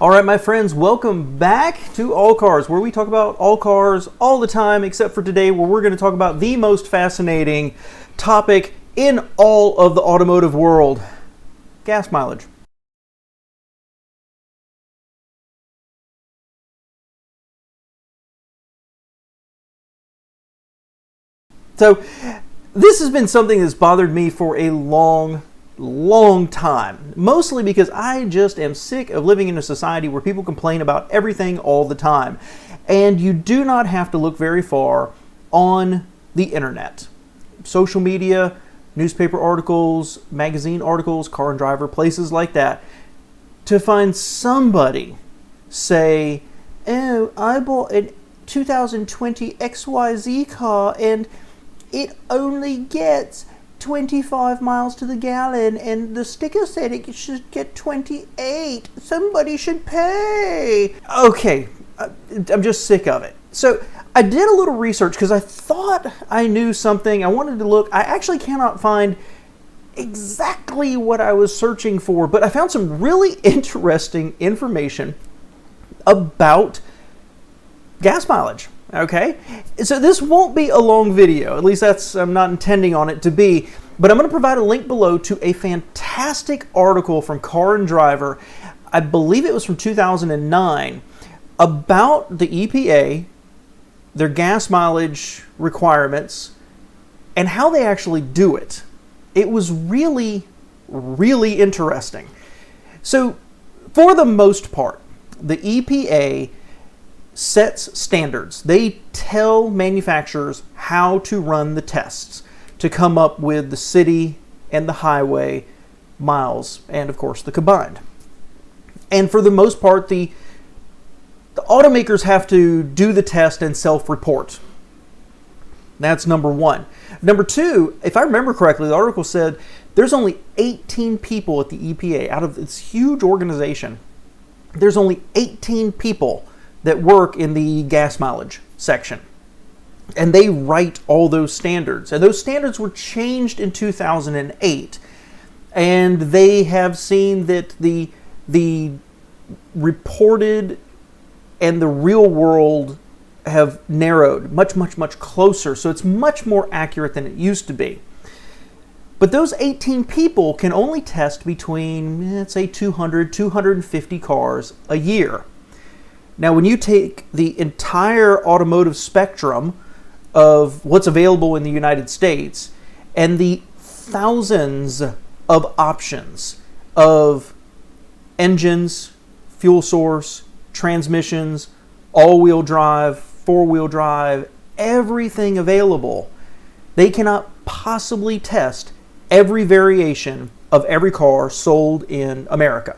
All right, my friends, welcome back to All Cars, where we talk about all cars all the time, except for today, where we're going to talk about the most fascinating topic in all of the automotive world: gas mileage. So, this has been something that's bothered me for a long time, mostly because I just am sick of living in a society where people complain about everything all the time. And you do not have to look very far on the internet, social media, newspaper articles, magazine articles, Car and Driver, places like that, to find somebody say, "Oh, I bought a 2020 XYZ car and it only gets 25 miles to the gallon, and the sticker said it should get 28. Somebody should pay." Okay, I'm just sick of it. So I did a little research because I thought I knew something. I wanted to look. I actually cannot find exactly what I was searching for, but I found some really interesting information about gas mileage. Okay, so this won't be a long video, at least I'm not intending on it to be, but I'm going to provide a link below to a fantastic article from Car and Driver. I believe it was from 2009, about the EPA, their gas mileage requirements, and how they actually do it. It was really interesting. So, for the most part, the EPA sets standards. They tell manufacturers how to run the tests to come up with the city and the highway miles, and of course the combined. And for the most part, the automakers have to do the test and self-report. That's number one. Number two, if I remember correctly, the article said there's only 18 people at the EPA. Out of this huge organization, there's only 18 people that work in the gas mileage section. And they write all those standards. And those standards were changed in 2008. And they have seen that the reported and the real world have narrowed much closer. So it's much more accurate than it used to be. But those 18 people can only test between, let's say, 250 cars a year. Now, when you take the entire automotive spectrum of what's available in the United States and the thousands of options of engines, fuel source, transmissions, all-wheel drive, four-wheel drive, everything available, they cannot possibly test every variation of every car sold in America.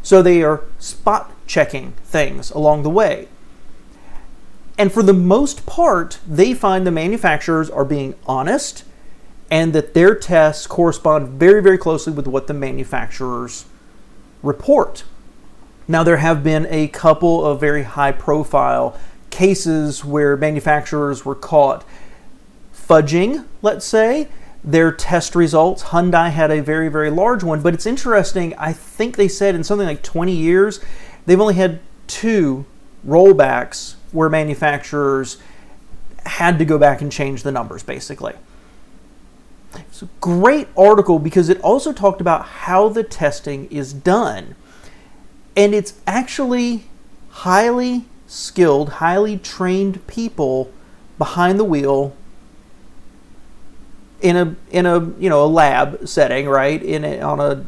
So they are spot checking things along the way. And for the most part, they find the manufacturers are being honest and that their tests correspond very closely with what the manufacturers report. Now, there have been a couple of very high-profile cases where manufacturers were caught fudging, let's say, their test results. Hyundai had a very large one, but it's interesting. I think they said in something like 20 years, they've only had 2 rollbacks where manufacturers had to go back and change the numbers, basically. It's a great article because it also talked about how the testing is done. And it's actually highly skilled, highly trained people behind the wheel in a lab setting, right? On a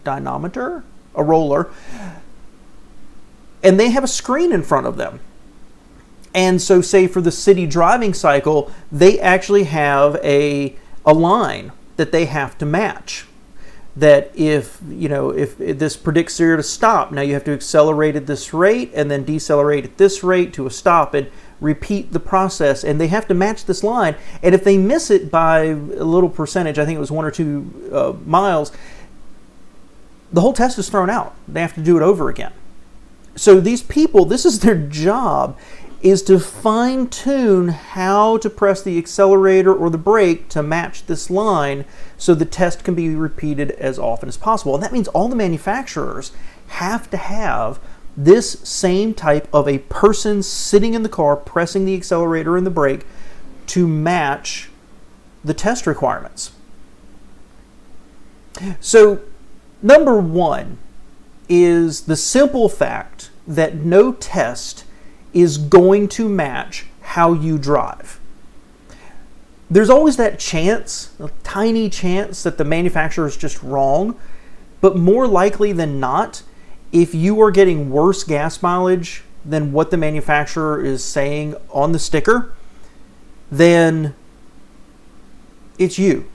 dynamometer, a roller, and they have a screen in front of them. And so, say for the city driving cycle, they actually have a line that they have to match. That if this predicts you're to stop, now you have to accelerate at this rate and then decelerate at this rate to a stop and repeat the process. And they have to match this line. And if they miss it by a little percentage, I think it was 1 or 2 miles, the whole test is thrown out. They have to do it over again. So these people, this is their job, is to fine-tune how to press the accelerator or the brake to match this line so the test can be repeated as often as possible. And that means all the manufacturers have to have this same type of a person sitting in the car pressing the accelerator and the brake to match the test requirements. So, number one is the simple fact that no test is going to match how you drive. There's always that chance, a tiny chance, that the manufacturer is just wrong, but more likely than not, if you are getting worse gas mileage than what the manufacturer is saying on the sticker, then it's you.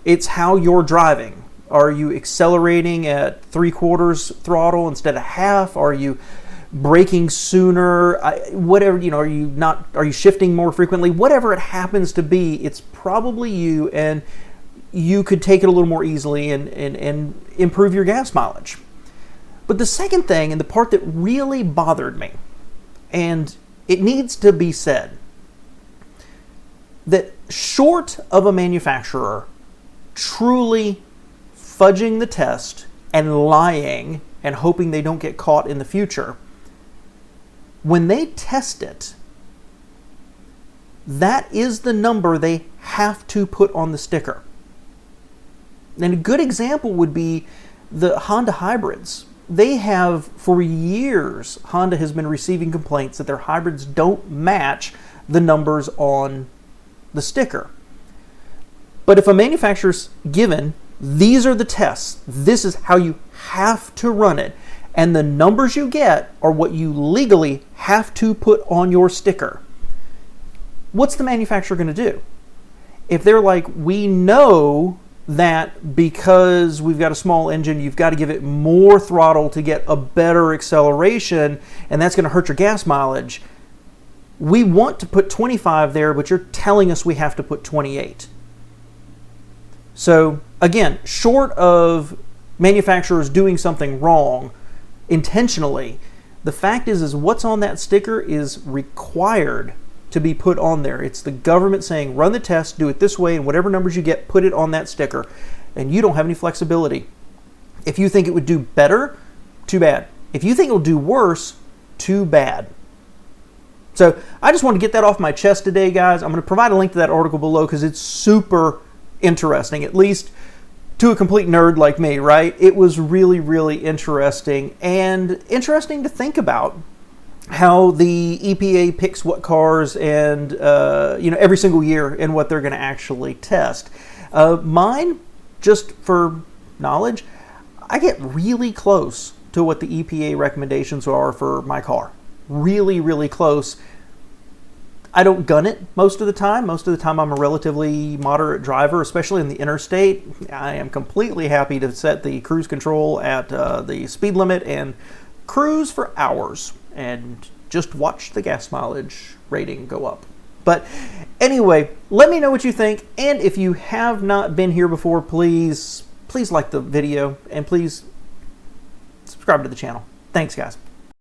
It's how you're driving. Are you accelerating at 3/4 throttle instead of half? Are you braking sooner? Whatever, are you shifting more frequently? Whatever it happens to be, it's probably you, and you could take it a little more easily and improve your gas mileage. But the second thing, and the part that really bothered me, and it needs to be said, that short of a manufacturer truly fudging the test and lying and hoping they don't get caught in the future, when they test it, that is the number they have to put on the sticker. And a good example would be the Honda hybrids. They have, for years, Honda has been receiving complaints that their hybrids don't match the numbers on the sticker. But if a manufacturer's given, these are the tests, this is how you have to run it, and the numbers you get are what you legally have to put on your sticker, what's the manufacturer going to do? If they're like, we know that because we've got a small engine, you've got to give it more throttle to get a better acceleration, and that's going to hurt your gas mileage. We want to put 25 there, but you're telling us we have to put 28. So again, short of manufacturers doing something wrong intentionally, the fact is what's on that sticker is required to be put on there. It's the government saying, run the test, do it this way, and whatever numbers you get, put it on that sticker. And you don't have any flexibility. If you think it would do better, too bad. If you think it'll do worse, too bad. So I just want to get that off my chest today, guys. I'm going to provide a link to that article below because it's super interesting, at least to a complete nerd like me, right? It was really, really interesting, and interesting to think about how the EPA picks what cars and every single year and what they're going to actually test. Mine, just for knowledge, I get really close to what the EPA recommendations are for my car. Really, really close. I don't gun it most of the time. Most of the time I'm a relatively moderate driver, especially in the interstate. I am completely happy to set the cruise control at the speed limit and cruise for hours and just watch the gas mileage rating go up. But anyway, let me know what you think, and if you have not been here before, please like the video and please subscribe to the channel. Thanks, guys.